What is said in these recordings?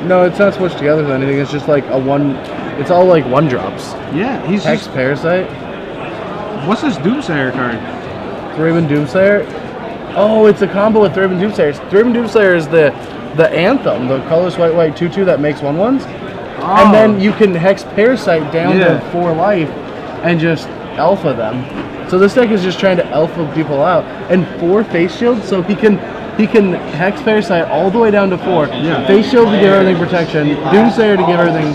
No, it's not switched together with anything. It's just like a one. It's all like one drops. Yeah, he's Hex Parasite. What's this Doomsayer card? Thraben Doomsayer. Oh, it's a combo with Thraben Doomsayer. Thraben Doomsayer is the anthem, the colorless white 2/2 that makes 1/1s. Oh. And then you can Hex Parasite down to 4 life and just alpha them. So this deck is just trying to alpha people out. And 4 face shields, so he can Hex Parasite all the way down to 4. Yeah. Face shield to give everything protection. Doomsayer to give everything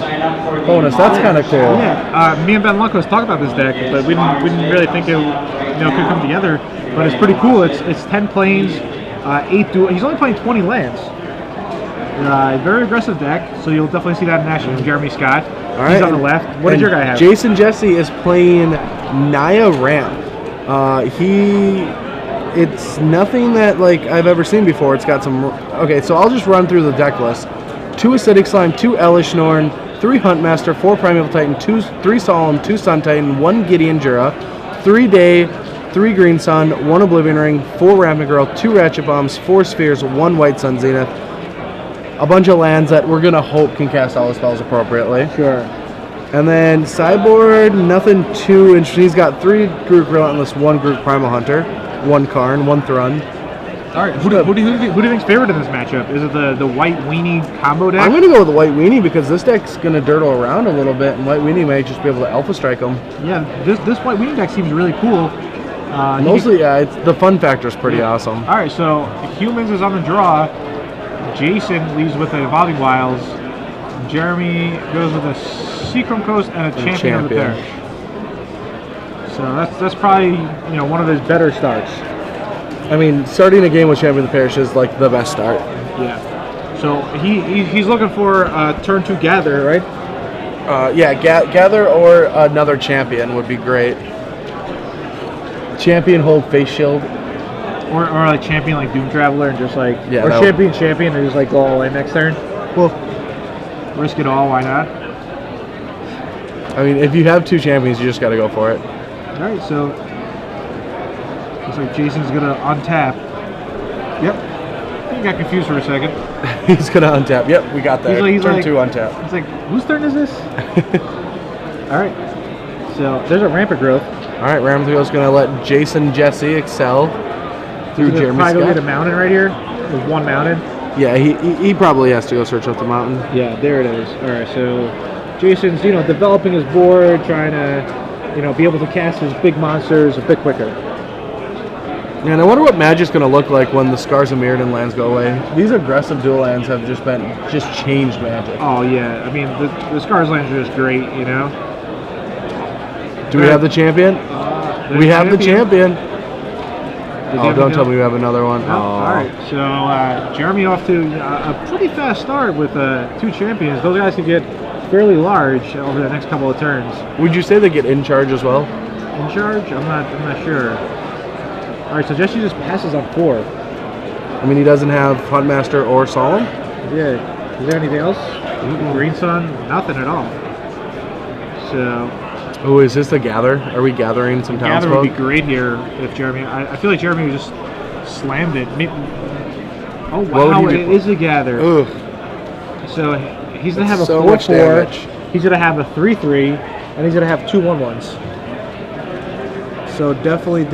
bonus. That's kind of cool. Yeah. Me and Ben Lunkos talked about this deck, but we didn't really think it could come together. But it's pretty cool. It's 10 planes, 8 dual. He's only playing 20 lands. Very aggressive deck, so you'll definitely see that in action from Jeremy Scott. All right, he's on the left. What did your guy have? Jason Jessie is playing Naya Ramp. It's nothing that like I've ever seen before. It's got some. Okay, so I'll just run through the deck list: 2 Acidic Slime, 2 Elish Norn, 3 Huntmaster, 4 Primeval Titan, 3 Solemn, 2 Sun Titan, 1 Gideon Jura, 3 Day, 3 Green Sun, 1 Oblivion Ring, 4 Rampant Girl, 2 Ratchet Bombs, 4 Spheres, 1 White Sun Zenith. A bunch of lands that we're gonna hope can cast all the spells appropriately. Sure. And then sideboard, nothing too interesting. He's got 3 Groot Relentless, 1 Groot Primal Hunter, 1 Karn, 1 Thrun. All right. Who do you think's favorite in this matchup? Is it the white weenie combo deck? I'm gonna go with the White Weenie because this deck's gonna dirtle around a little bit, and White Weenie might just be able to Alpha Strike them. Yeah. This white weenie deck seems really cool. Mostly, yeah. The fun factor is pretty awesome. All right. So Humans is on the draw. Jason leaves with the Evolving Wilds. Jeremy goes with a Seacrum Coast and a Champion of the Parish. So that's probably one of his better starts. I mean, starting a game with Champion of the Parish is like the best start. Yeah. So he's looking for turn 2 Gather, right? Yeah, Gather or another Champion would be great. Champion hold Face Shield. Or like Champion like Doom Traveler and just like or Champion and just like go all in next turn. Well, risk it all, why not? I mean, if you have 2 champions, you just got to go for it. All right, so looks like Jason's gonna untap. Yep. I got confused for a second. He's gonna untap. Yep, we got that. Turn 2 untap. It's like, whose turn is this? All right. So there's a Rampant Growth. All right, Rampant Growth's gonna let Jason Jessie excel through Jeremy Scott. Probably get a mountain right here. There's 1 mountain. Yeah, he probably has to go search up the mountain. Yeah, there it is. All right, so Jason's developing his board, trying to be able to cast his big monsters a bit quicker. Yeah, and I wonder what Magic's going to look like when the Scars of Mirrodin lands go away. These aggressive dual lands have just changed Magic. Oh yeah, I mean the Scars lands are just great, Do we have the champion? We have the champion. Oh, don't tell me we have another one. No. All right, so Jeremy off to a pretty fast start with 2 champions. Those guys could get fairly large over the next couple of turns. Would you say they get in charge as well? In charge? I'm not sure. All right, so Jessie just passes on 4. I mean, he doesn't have Huntmaster or Solemn. Yeah. Is there anything else? Green Sun? Nothing at all. So. Oh, is this the Gather? Are we gathering some townsfolk? Gather would be great here if Jeremy. I feel like Jeremy just slammed it. Oh wow, it is a Gather. Ugh. So he's gonna have a so 4/4. He's gonna have a 3/3, and he's gonna have 2 1/1s. So definitely,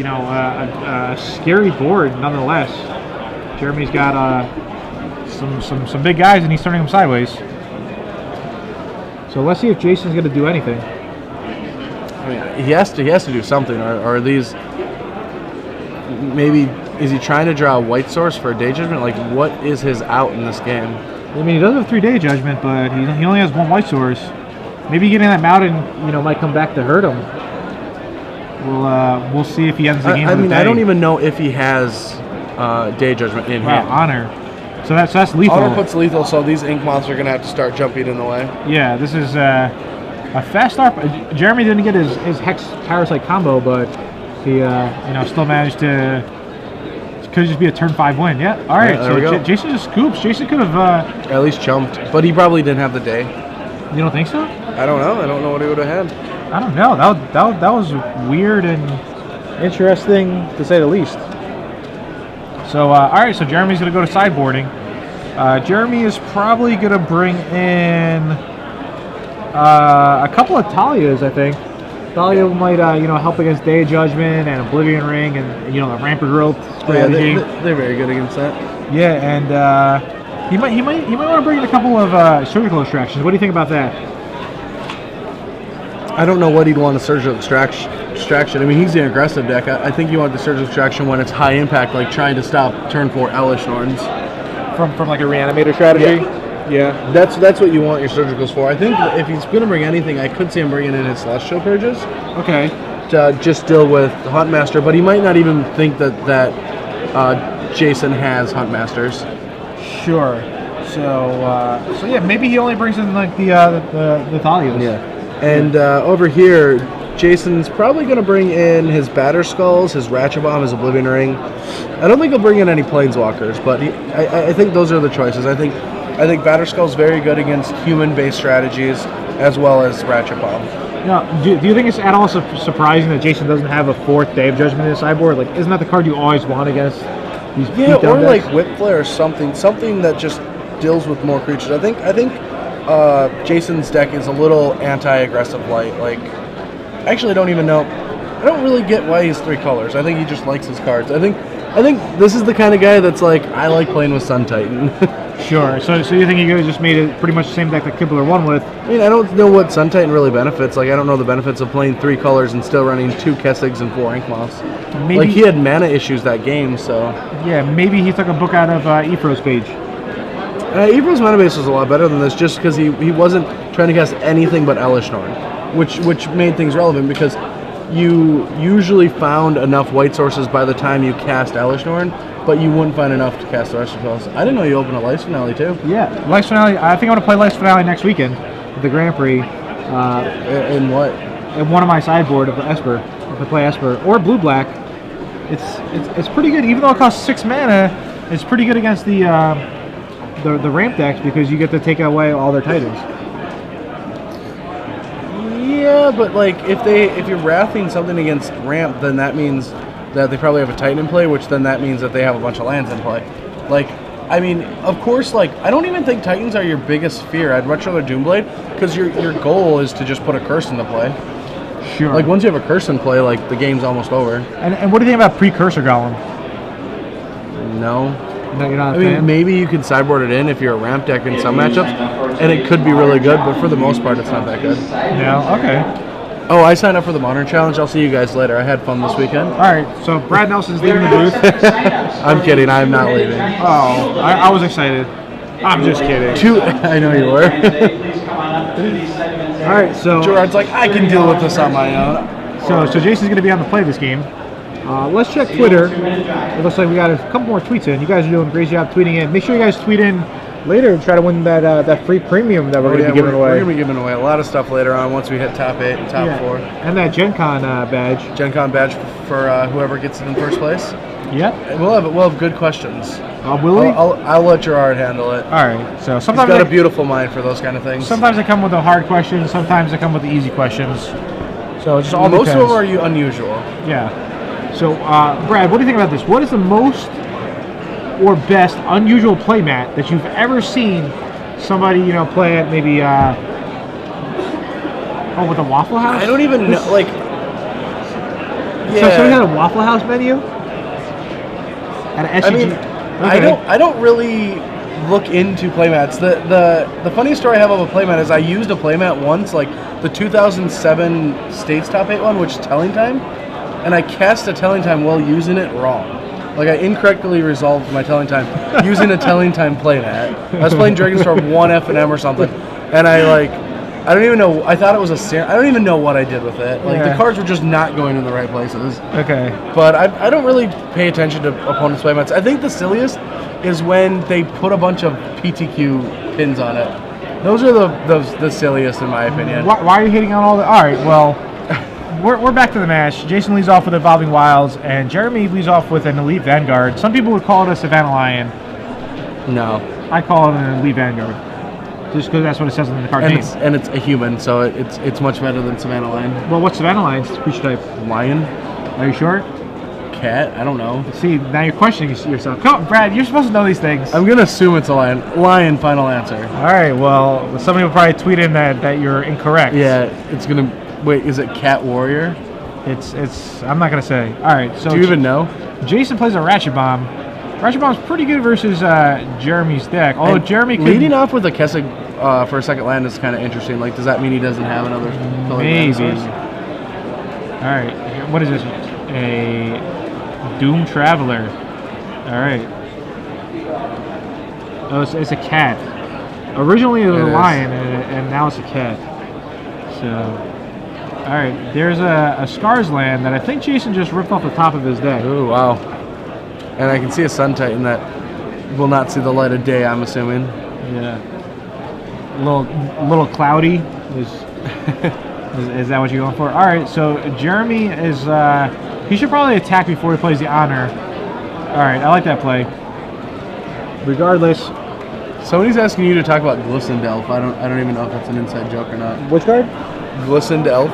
a scary board nonetheless. Jeremy's got some big guys, and he's turning them sideways. So let's see if Jason's going to do anything. I mean, he has to do something. Or are these maybe? Is he trying to draw a white source for a Day Judgment? Like, what is his out in this game? I mean, he does have 3 Day Judgment, but he only has 1 white source. Maybe getting that mountain, might come back to hurt him. We'll see if he ends the game. I mean, I don't even know if he has Day Judgment in hand. Honor. So that's lethal. Honor puts lethal, so these ink monsters are going to have to start jumping in the way. Yeah, this is a fast start. Jeremy didn't get his Hex Parasite combo, but he still managed to. Could just be a turn 5 win. Yeah. All right. Yeah, so Jason just scoops. Jason could have at least chumped, but he probably didn't have the day. You don't think so? I don't know. I don't know what he would have had. I don't know. That was weird and interesting to say the least. So all right. So Jeremy's gonna go to sideboarding. Jeremy is probably going to bring in a couple of Talias, I think. Talia might, help against Day of Judgment and Oblivion Ring and, the Rampant Growth strategy. Yeah, they're very good against that. Yeah, and he might want to bring in a couple of surgical extractions. What do you think about that? I don't know what he'd want a surgical extraction. I mean, he's the aggressive deck. I think you want the surgical extraction when it's high impact, like trying to stop turn 4 Elish Norns. From like a reanimator strategy? Yeah. That's what you want your surgicals for. I think if he's going to bring anything, I could see him bringing in his Celestial Purges. Okay. To just deal with Huntmaster, but he might not even think that Jason has Huntmasters. Sure. So yeah, maybe he only brings in like the Thalias. Yeah. And over here, Jason's probably going to bring in his Batter Skulls, his Ratchet Bomb, his Oblivion Ring. I don't think he'll bring in any Planeswalkers, but I think those are the choices. I think Batter Skull's very good against human-based strategies as well as Ratchet Bomb. Now, do you think it's at all surprising that Jason doesn't have a 4th Day of Judgment in his sideboard? Like, isn't that the card you always want against these? Yeah, or like Whip Flare or something that just deals with more creatures. I think Jason's deck is a little anti-aggressive light. Like, I actually don't even know. I don't really get why he's 3 colors. I think he just likes his cards. I think this is the kind of guy that's like, I like playing with Sun Titan. Sure. So you think he just made it pretty much the same deck that Kibler won with? I mean, I don't know what Sun Titan really benefits. Like, I don't know the benefits of playing 3 colors and still running 2 Kessigs and 4 Ink Moths. Maybe, like, he had mana issues that game, so... Yeah, maybe he took a book out of Ephro's page. Ephro's mana base was a lot better than this just because he wasn't trying to cast anything but Elish Norn, which made things relevant because you usually found enough white sources by the time you cast Elish Norn, but you wouldn't find enough to cast the rest of the spells. I didn't know you opened a Lice Finale too. Yeah, Lice Finale. I think I'm going to play Lice Finale next weekend at the Grand Prix. In what? In one of my sideboard of Esper. If I play Esper or Blue-Black, it's pretty good. Even though it costs 6 mana, it's pretty good against the ramp decks because you get to take away all their Titans. Yeah, but like if you're wrathing something against ramp, then that means that they probably have a Titan in play, which then that means that they have a bunch of lands in play. Like, I mean, of course, like, I don't even think Titans are your biggest fear. I'd much rather Doomblade, because your goal is to just put a curse into play. Sure. Like, once you have a curse in play, like, the game's almost over. And what do you think about Precursor Golem? No. No, you're not a fan? fan? Maybe you can sideboard it in if you're a ramp deck in some matchups, and it could be really good, but for the most part, it's not that good. No? Okay. Oh, I signed up for the Modern Challenge. I'll see you guys later. I had fun this weekend. All right, so Brad Nelson's leaving the booth. I'm kidding. I'm not leaving. Oh, I was excited. I'm just kidding. I know you were. All right, so Gerard's like, I can deal with this on my own. So Jason's going to be on the play this game. Let's check Twitter. It looks like we got a couple more tweets in. You guys are doing a great job tweeting in. Make sure you guys tweet in later and try to win that free premium that we're going to be giving away. We're going to be giving away a lot of stuff later on once we hit top 8 and top 4. And that Gen Con badge. Gen Con badge for whoever gets it in first place. Yep. We'll have good questions. Will we? I'll let Gerard handle it. All right. So sometimes he's got a beautiful mind for those kind of things. Sometimes they come with the hard questions. Sometimes they come with the easy questions. So it just all most depends. of them are unusual. Yeah. So Brad, what do you think about this? What is the most or best unusual playmat that you've ever seen somebody play at maybe with a Waffle House? I don't even know. Like, so somebody had a Waffle House menu at an SCG. I mean, okay. I don't really look into playmats. The funniest story I have of a playmat is I used a playmat once, like the 2007 States Top 8 one, which is Telling Time, and I cast a Telling Time while using it wrong. Like, I incorrectly resolved my Telling Time using a Telling Time playmat. I was playing Dragonstorm 1 F&M or something, and I don't even know. I thought it was I don't even know what I did with it. Like, the cards were just not going in the right places. Okay. But I don't really pay attention to opponents' playmats. I think the silliest is when they put a bunch of PTQ pins on it. Those are the silliest, in my opinion. Why are you hitting on all the... All right, well... We're back to the match. Jason leads off with Evolving Wilds, and Jeremy leads off with an Elite Vanguard. Some people would call it a Savannah Lion. No. I call it an Elite Vanguard. Just because that's what it says in the card name. And it's a human, so it's much better than Savannah Lion. Well, what's Savannah Lion's creature type? Lion. Are you sure? cat. I don't know. See, now you're questioning yourself. Come on, Brad, you're supposed to know these things. I'm going to assume it's a lion. Lion, final answer. All right, well, somebody will probably tweet in that you're incorrect. Yeah, it's going to... Wait, is it Cat Warrior? It's I'm not going to say. All right, so... Do you even know? Jason plays a Ratchet Bomb. Ratchet Bomb's pretty good versus Jeremy's deck. Although And Jeremy could... leading off with a Kessig for a second land is kind of interesting. Like, does that mean he doesn't have another colored Maybe. land source? All right, what is this? A Doom Traveler. All right. Oh, it's a cat. Originally it was a lion, and now it's a cat. So, all right. There's a Scars land that I think Jason just ripped off the top of his deck. Oh, wow. And I can see a Sun Titan that will not see the light of day, I'm assuming. Yeah. A little cloudy. Is that what you're going for? All right. So Jeremy is. He should probably attack before he plays the honor. All right. I like that play. Regardless. Somebody's asking you to talk about Glistened Elf. I don't even know if that's an inside joke or not. Which card? Glistened Elf.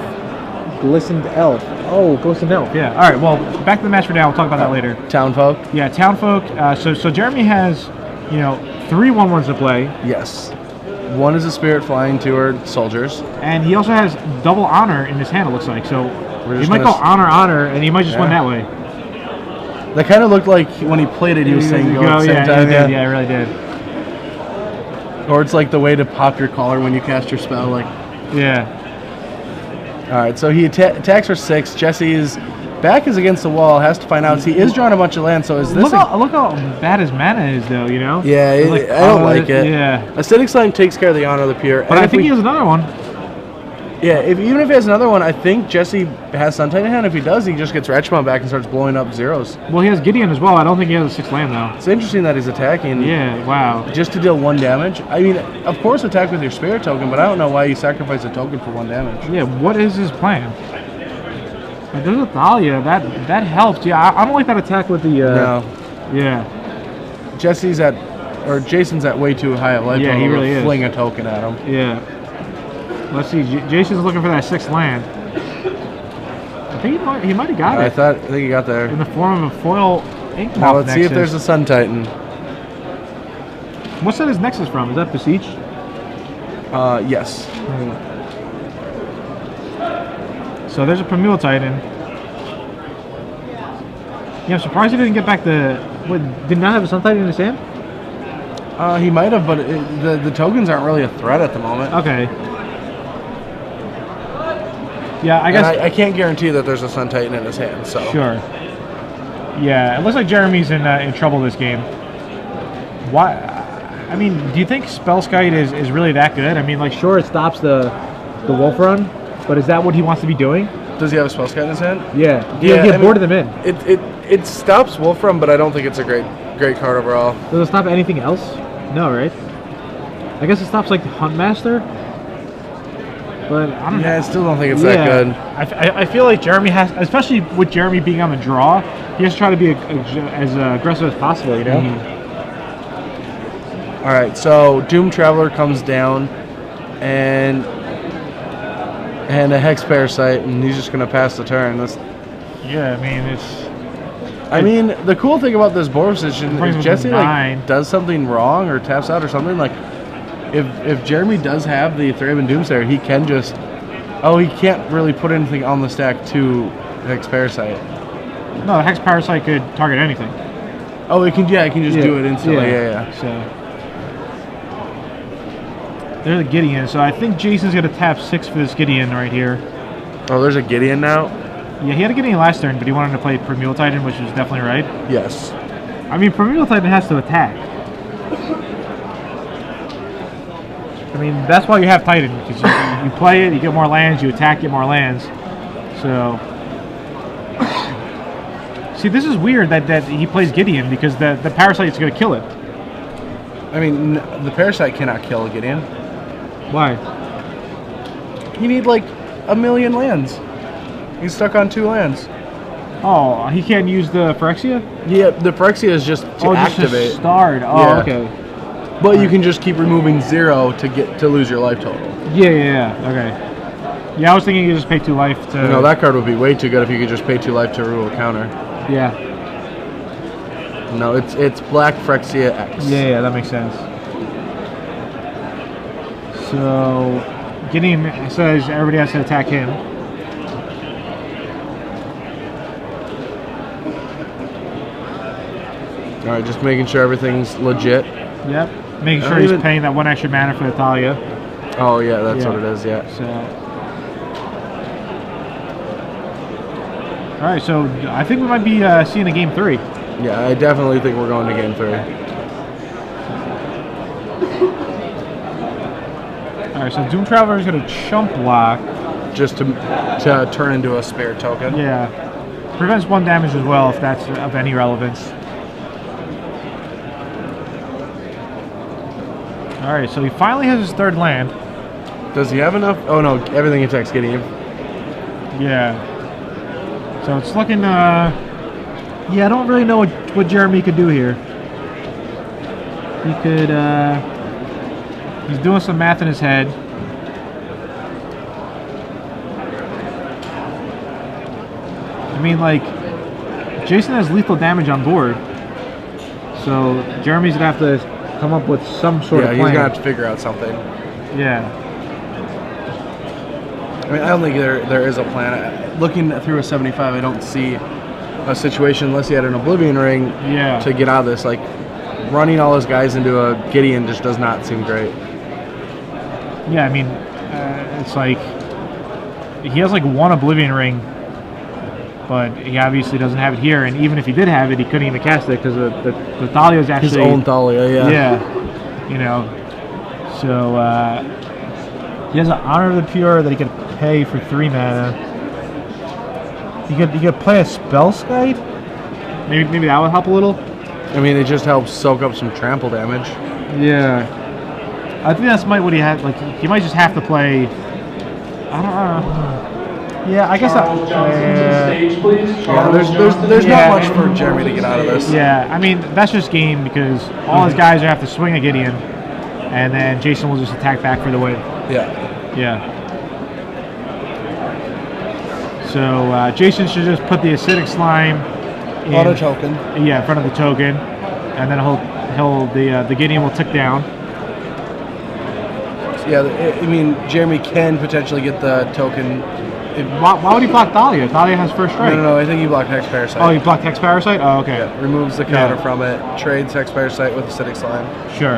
Glistened Elf. Oh, Glistened Elf. Yeah. All right. Well, back to the match for now. We'll talk about that later. Townfolk. Yeah, Townfolk. So Jeremy has, 3 1/1s to play. Yes. One is a Spirit flying, 2 are soldiers. And he also has double honor in his hand, it looks like. So he might go honor, and he might just win that way. That kind of looked like when he played it, he was saying go at the same time. Yeah, it really did. Or it's like the way to pop your collar when you cast your spell. Like, yeah. All right, so he attacks for 6. Jesse's back is against the wall. Has to find out. He is drawing a bunch of land. So is this? Look how bad his mana is, though. Yeah, I don't like it. Yeah. Acidic Slime takes care of the honor of the pure. But I think he has another one. Yeah, even if he has another one, I think Jesse has Sun Titan in hand. If he does, he just gets Ratchet Bomb back and starts blowing up zeros. Well, he has Gideon as well. I don't think he has a 6th land, though. It's interesting that he's attacking. Yeah, wow. Just to deal 1 damage. I mean, of course attack with your Spirit token, but I don't know why you sacrifice a token for 1 damage. Yeah, what is his plan? Like, there's a Thalia. That helps. Yeah, I don't like that attack with the... No. Yeah. Jason's at way too high a life total. Yeah, he really is. Fling a token at him. Yeah. Let's see. Jason's looking for that 6th land. I think he might have got it. I think he got there. In the form of a foil ink. Now let's see if there's a Sun Titan. What's that his Nexus from? Is that Beseech? Yes. So there's a Primeval Titan. Yeah, I'm surprised he didn't get back did not have a Sun Titan in his hand? He might have, but the tokens aren't really a threat at the moment. Okay. Yeah, I guess... I can't guarantee that there's a Sun Titan in his hand, so... Sure. Yeah, it looks like Jeremy's in trouble this game. Why? I mean, do you think Spellskite is really that good? I mean, like, sure, it stops the Wolf Run, but is that what he wants to be doing? Does he have a Spellskite in his hand? Yeah. He boarded them in. It stops Wolf Run, but I don't think it's a great card overall. Does it stop anything else? No, right? I guess it stops, like, the Huntmaster? But I don't know. Yeah, I still don't think it's that good. I feel like Jeremy has, especially with Jeremy being on the draw, he has to try to be as aggressive as possible, you know? All right, so Doom Traveler comes down, and a Hex Parasite, and he's just going to pass the turn. Yeah, I mean, it's... I mean, the cool thing about this board position is Jesse does something wrong or taps out or something, like... If Jeremy does have the Thraben Doomsayer, he can just... Oh, he can't really put anything on the stack to Hex Parasite. No, the Hex Parasite could target anything. Oh, it can just do it instantly, yeah. So, there's a Gideon, so I think Jason's going to tap 6 for this Gideon right here. Oh, there's a Gideon now? Yeah, he had a Gideon last turn, but he wanted to play Primeval Titan, which was definitely right. Yes. I mean, Primeval Titan has to attack. I mean, that's why you have Titan, because you play it, you get more lands, you attack, get more lands. So, see, this is weird that he plays Gideon, because the Parasite is going to kill it. I mean, the Parasite cannot kill a Gideon. Why? You need like 1,000,000 lands. He's stuck on 2 lands. Oh, he can't use the Phyrexia? Yeah, the Phyrexia is just to activate. Just starred. Oh, yeah. Okay. But you can just keep removing 0 to lose your life total. Yeah. Okay. Yeah, I was thinking you could just pay 2 life to... No, that card would be way too good if you could just pay 2 life to rule a counter. Yeah. No, it's Black Phyrexia X. Yeah, that makes sense. So, Gideon says everybody has to attack him. All right, just making sure everything's legit. Yep. Making sure he's paying that 1 extra mana for the Thalia. Oh yeah, that's what it is. Yeah. So. All right, so I think we might be seeing a game 3. Yeah, I definitely think we're going to game 3. All right, so Doom Traveler is going to chump block. Just to turn into a spare token. Yeah. Prevents 1 damage as well if that's of any relevance. All right, so he finally has his 3rd land. Does he have enough? Oh no, everything attacks Gideon. Yeah. So it's looking, yeah, I don't really know what Jeremy could do here. He could, he's doing some math in his head. I mean, like, Jason has lethal damage on board. So Jeremy's gonna have to come up with some sort of plan. Yeah, he's gonna have to figure out something. Yeah. I mean, I don't think there is a plan. Looking through a 75, I don't see a situation unless he had an Oblivion Ring to get out of this. Like, running all his guys into a Gideon just does not seem great. Yeah, I mean, it's like he has like 1 Oblivion Ring, but he obviously doesn't have it here. And even if he did have it, he couldn't even cast it because the Thalia is actually his own Thalia. Yeah. Yeah, you know. So he has an Honor of the Pure that he could pay for 3 mana. You could play a Spellskite. Maybe that would help a little. I mean, it just helps soak up some trample damage. Yeah, I think that's what he had. Like he might just have to play. I don't know. Yeah, I guess. Yeah, there's not much for Jeremy to get out of this. Yeah, I mean that's just game because all his guys have to swing a Gideon, and then Jason will just attack back for the win. Yeah. Yeah. So Jason should just put the acidic slime on a token. Yeah, in front of the token, and then the Gideon will tick down. Yeah, I mean Jeremy can potentially get the token. Why would he block Thalia? Thalia has first strike. No, I think he blocked Hex Parasite. Oh, he blocked Hex Parasite? Oh, okay. Yeah, removes the counter from it, trades Hex Parasite with acidic slime. Sure.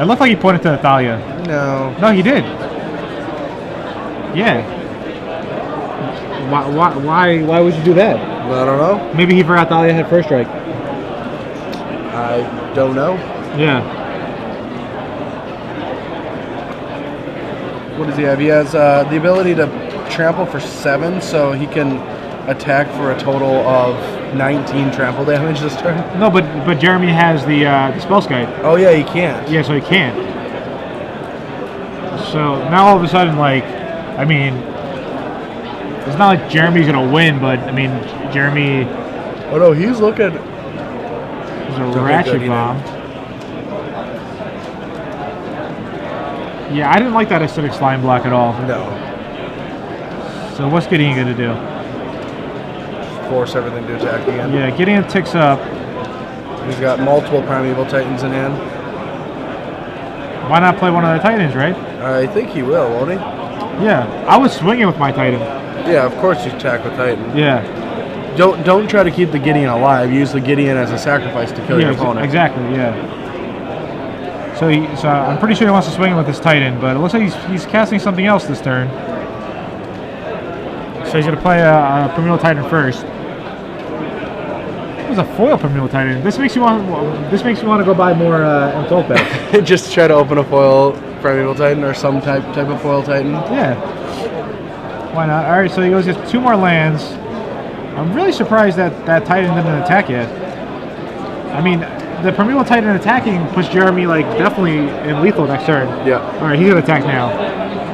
It looked like he pointed to the Thalia. No. No, he did. Yeah. Why would you do that? I don't know. Maybe he forgot Thalia had first strike. I don't know. Yeah. What does he have? He has the ability to trample for 7, so he can attack for a total of 19 trample damage this turn. No, but Jeremy has the Spellskite. Oh yeah, he can't. Yeah, so he can't. So now all of a sudden, like, I mean, it's not like Jeremy's gonna win, but I mean, Jeremy. Oh no, he's looking. He's a ratchet bomb. Yeah, I didn't like that acidic slime block at all. No. So what's Gideon gonna do? Force everything to attack again. Yeah, Gideon ticks up. He's got multiple Primeval Titans in hand. Why not play one of the Titans, right? I think he will, won't he? Yeah, I was swinging with my Titan. Yeah, of course you attack with Titan. Yeah. Don't try to keep the Gideon alive. Use the Gideon as a sacrifice to kill your opponent. Exactly, yeah. So I'm pretty sure he wants to swing with his Titan, but it looks like he's casting something else this turn. So he's going to play a Primeval Titan first. It was a foil Primeval Titan. This makes you want to go buy more Untold packs. Just try to open a foil Primeval Titan or some type of foil Titan. Yeah. Why not? All right, so he goes just 2 more lands. I'm really surprised that Titan didn't attack yet. I mean, the Primeval Titan attacking puts Jeremy like definitely in lethal next turn. Yeah. All right, he's gonna attack now.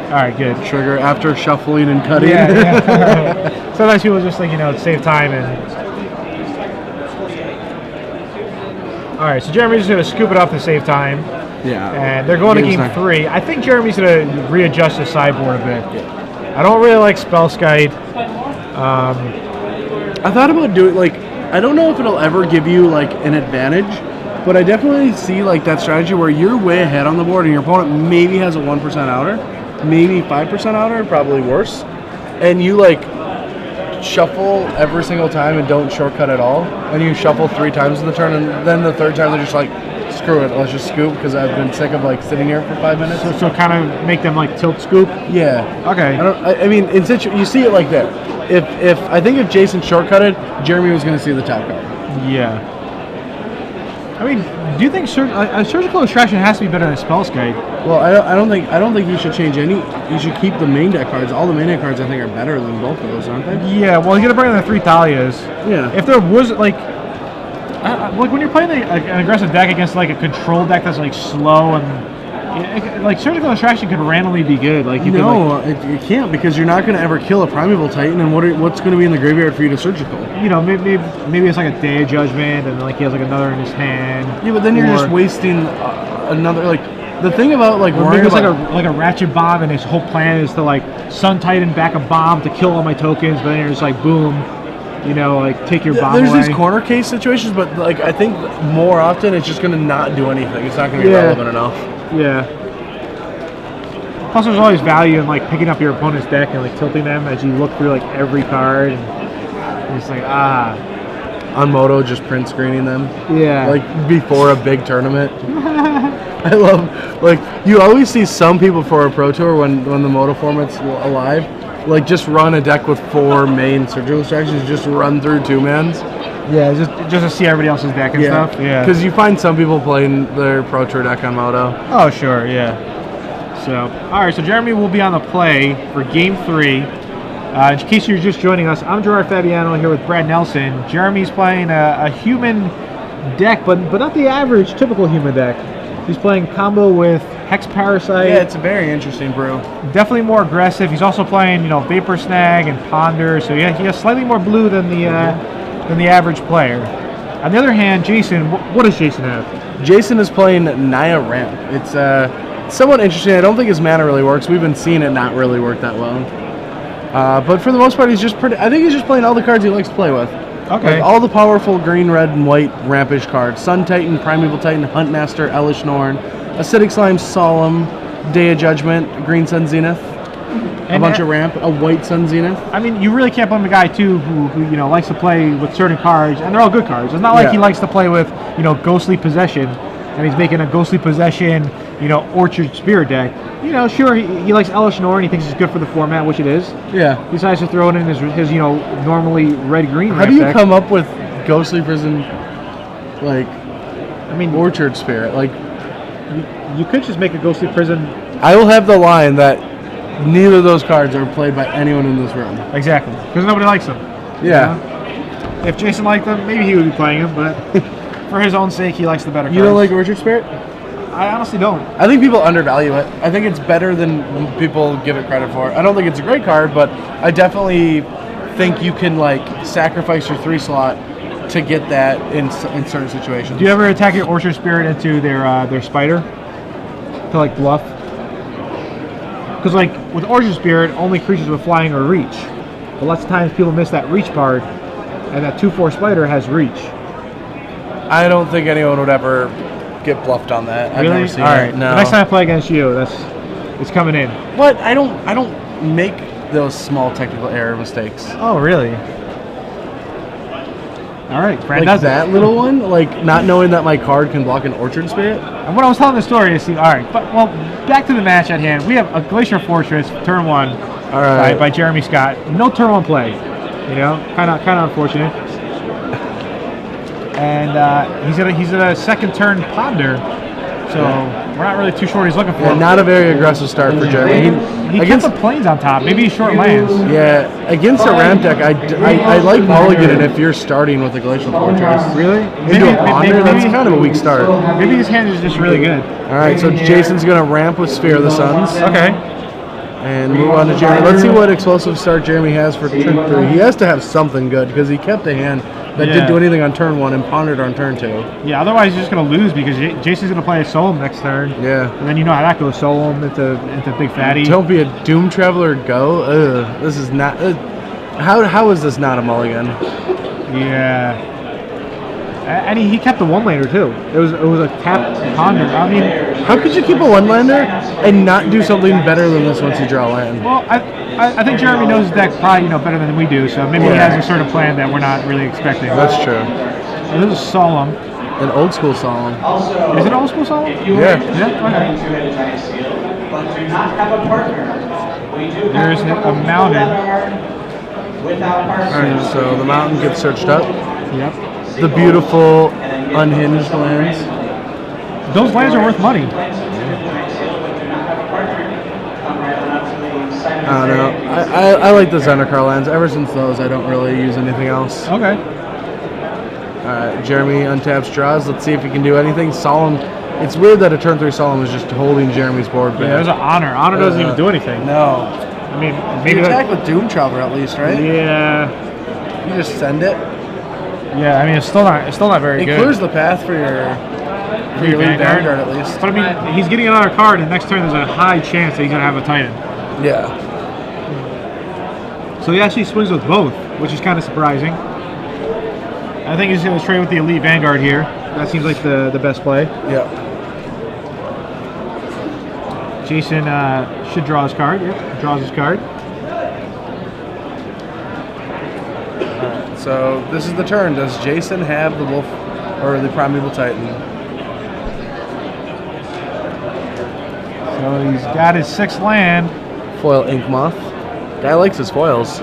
All right, good. Trigger after shuffling and cutting. Yeah. Sometimes people just like save time and. All right, so Jeremy's just gonna scoop it up to save time. Yeah. And they're going to game 3. I think Jeremy's gonna readjust his sideboard a bit. Yeah. I don't really like Spellskite. I thought about doing, like, I don't know if it'll ever give you, like, an advantage, but I definitely see, like, that strategy where you're way ahead on the board and your opponent maybe has a 1% outer, maybe 5% outer, probably worse, and you, like, shuffle every single time and don't shortcut at all, and you shuffle 3 times in the turn, and then the third time they're just like, screw it, let's just scoop, because I've been sick of, like, sitting here for 5 minutes. So kind of make them, like, tilt scoop? Yeah. Okay. I mean, you see it like that. I think if Jason shortcutted, Jeremy was going to see the top card. Yeah. I mean, do you think surgical extraction has to be better than spell guide? Well, I don't think you should change any. You should keep the main deck cards. All the main deck cards I think are better than both of those, aren't they? Yeah. Well, you got to bring in the 3 Thalias. Yeah. If there was like when you're playing an aggressive deck against like a control deck that's like slow and like surgical extraction could randomly be good. Like you you can't, because you're not going to ever kill a Primeval Titan, and what's going to be in the graveyard for you to surgical? You know, maybe it's like a Day of Judgment, and like he has like another in his hand. Yeah, but then you're just wasting another, like, the thing about, like, maybe it's like a Ratchet Bomb, and his whole plan is to like Sun Titan back a bomb to kill all my tokens, but then you're just like boom, you know, like take your bomb away. There's these corner case situations, but like I think more often it's just going to not do anything. It's not going to be relevant enough. Yeah. Plus, there's always value in like picking up your opponent's deck and like tilting them as you look through like every card, and it's like on Moto, just print screening them. Yeah. Like before a big tournament. I love, like, you always see some people for a Pro Tour when the Moto format's alive, like just run a deck with 4 main surgical extractions, just run through 2-mans. Yeah, just to see everybody else's deck and stuff. Yeah. Because you find some people playing their Pro Tour deck on Moto. Oh, sure, yeah. So, all right, so Jeremy will be on the play for Game 3. In case you're just joining us, I'm Gerard Fabiano here with Brad Nelson. Jeremy's playing a human deck, but not the average, typical human deck. He's playing combo with Hex Parasite. Yeah, it's a very interesting brew. Definitely more aggressive. He's also playing, Vapor Snag and Ponder, so yeah, he has slightly more blue than the average player. On the other hand, Jason, what does Jason have? Jason is playing Naya Ramp. It's somewhat interesting. I don't think his mana really works. We've been seeing it not really work that well. But for the most part, I think he's just playing all the cards he likes to play with. Okay. Like all the powerful green, red, and white rampish cards. Sun Titan, Primeval Titan, Huntmaster, Elish Norn, Acidic Slime, Solemn, Day of Judgment, Green Sun Zenith, a bunch of ramp, a white Sun Zenith. I mean, you really can't blame a guy, too, who likes to play with certain cards, and they're all good cards. It's not like he likes to play with, Ghostly Possession, and he's making a Ghostly Possession, Orchard Spirit deck. Sure, he likes Elish Norn, he thinks it's good for the format, which it is. Yeah. He decides to throw it in his normally red-green How do you deck. come up with Ghostly Prison, Orchard Spirit? Like, you could just make a Ghostly Prison. I will have the line that neither of those cards are played by anyone in this room. Exactly, because nobody likes them. Yeah. If Jason liked them, maybe he would be playing them, but for his own sake, he likes the better cards. You don't like Orchard Spirit? I honestly don't. I think people undervalue it. I think it's better than people give it credit for. I don't think it's a great card, but I definitely think you can sacrifice your 3 slot to get that in certain situations. Do you ever attack your Orchard Spirit into their spider to bluff? Because with Orchard Spirit, only creatures with flying or reach. But lots of times people miss that reach part, and that 2/4 spider has reach. I don't think anyone would ever get bluffed on that. Really? I've never seen All right. it. No. The next time I play against you, it's coming in. But I don't make those small technical error mistakes. Oh, really? All right, Brad Like does that it. little one, not knowing that my card can block an Orchard Spirit. And when I was telling the story, all right, but back to the match at hand. We have a Glacier Fortress, turn 1, All right. by Jeremy Scott. No turn 1 play, kind of unfortunate. And he's at a second turn Ponder, so we're not really too sure what he's looking for. Yeah, not a very aggressive start for Jeremy. He kept the planes on top. Maybe he's short lands. Yeah, against a ramp deck, I like mulliganing if you're starting with a Glacial Fortress. Really? Into a Ponder, that's kind of a weak start. Maybe his hand is just really good. All right, so Jason's going to ramp with Sphere of the Suns. Okay. And move on to Jeremy. Let's see what explosive start Jeremy has for turn 3. He has to have something good because he kept a hand that didn't do anything on turn 1 and pondered on turn 2. Yeah, otherwise he's just going to lose because Jason's going to play a Solemn next turn. Yeah. And then you know how that goes, Solemn into Big Fatty. Don't be a Doom Traveler, go. This is not... How is this not a mulligan? Yeah. And he kept the one-laner too. It was a tap ponder. I mean, How could you keep a one-laner and not do something better than this once you draw land? well, I think Jeremy knows his deck probably better than we do. So maybe he has a certain plan that we're not really expecting. That's true. This is Solemn. An old school Solemn. Is it old school Solemn? Yeah. Yeah. Okay. There's a mountain. Alright, so the mountain gets searched up. Yep. The beautiful unhinged lands. Those lands are worth money. I don't know. I like the Zendikar lands. Ever since those, I don't really use anything else. Okay. Jeremy untaps draws. Let's see if he can do anything. Solemn. It's weird that a turn 3 Solemn is just holding Jeremy's board back. Yeah, there's an Honor. Honor doesn't even do anything. No. I mean, maybe You attack with Doom Traveler at least, right? Yeah. You just send it. Yeah. I mean, it's still not very It good. clears the path for your lead Vanguard at least. But I mean, he's getting another card, and next turn there's a high chance that he's gonna have a Titan. Yeah. So he actually swings with both, which is kind of surprising. I think he's gonna trade with the Elite Vanguard here. That seems like the best play. Yeah. Jason should draw his card. Yep, draws his card. So this is the turn. Does Jason have the Wolf or the Primeval Titan? So he's got his 6th land. Foil Ink Moth. Guy likes his foils.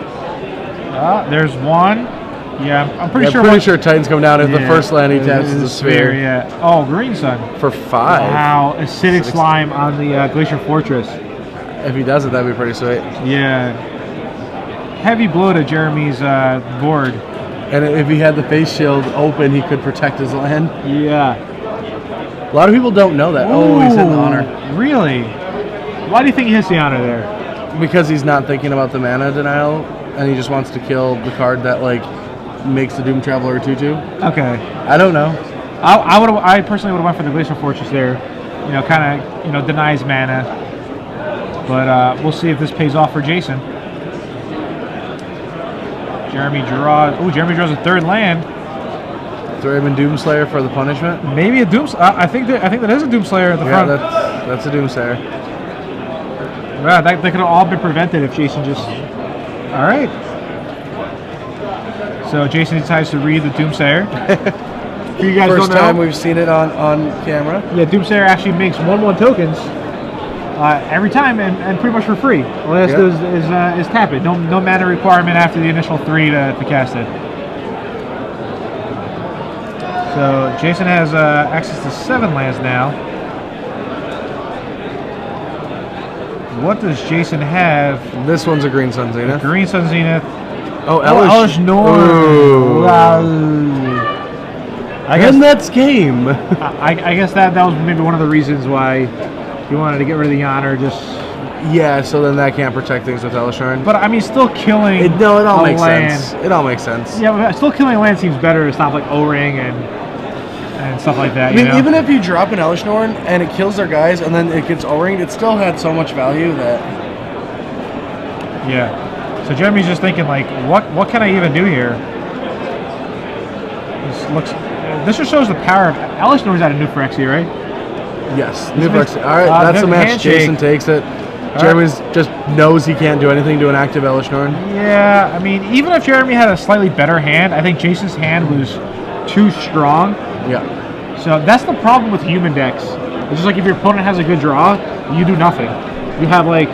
There's one. Yeah, I'm pretty sure. I'm pretty sure Titan's coming down if the first land he taps is a sphere. Yeah. Oh, Green Sun. For 5. Wow, acidic slime on the Glacier Fortress. If he does it, that'd be pretty sweet. Yeah. Heavy blow to Jeremy's board. And if he had the face shield open, he could protect his land. Yeah. A lot of people don't know that. Oh, he's in the Honor. Really? Why do you think he hits the Honor there? Because he's not thinking about the mana denial, and he just wants to kill the card that, like, makes the Doom Traveler a 2/2. Okay. I don't know. I personally would have went for the Glacier Fortress there. You know, kind of, denies mana. But we'll see if this pays off for Jason. Jeremy draws. Oh, Jeremy draws a 3rd land. Throw him in Doomslayer for the punishment. Maybe a I think that is a Doomslayer at the front. Yeah, that's a Doomslayer. Wow, that could have all been prevented if Jason just. All right. So Jason decides to read the Doomsayer. If you guys First don't know, time we've seen it on camera. yeah, Doomsayer actually makes 1/1 tokens every time and pretty much for free. All he has to do is tap it. No mana requirement after the initial 3 to cast it. So Jason has access to 7 lands now. What does Jason have? This one's a Green Sun Zenith. Green Sun Zenith. Oh, Elish Norn. Ooh. Wow. And that's game. I guess that was maybe one of the reasons why you wanted to get rid of the Honor. Just Yeah, so then that can't protect things with Elishnorn. but I mean, still killing. It all makes land. sense. It all makes sense. Yeah, but still killing land seems better to stop like O-Ring and stuff like that. I mean, even if you drop an Elishnorn and it kills their guys and then it gets O-ringed, it still had so much value that. Yeah. So Jeremy's just thinking like, what can I even do here? This just shows the power of Elishnorn's out of New Phyrexia, right? Yes, New Phyrexia. All right, that's the match. handshake. Jason takes it. Jeremy's just knows he can't do anything to an active Elishnorn. Yeah, I mean, even if Jeremy had a slightly better hand, I think Jason's hand was too strong. Yeah. So that's the problem with human decks. It's just like if your opponent has a good draw, you do nothing. You have like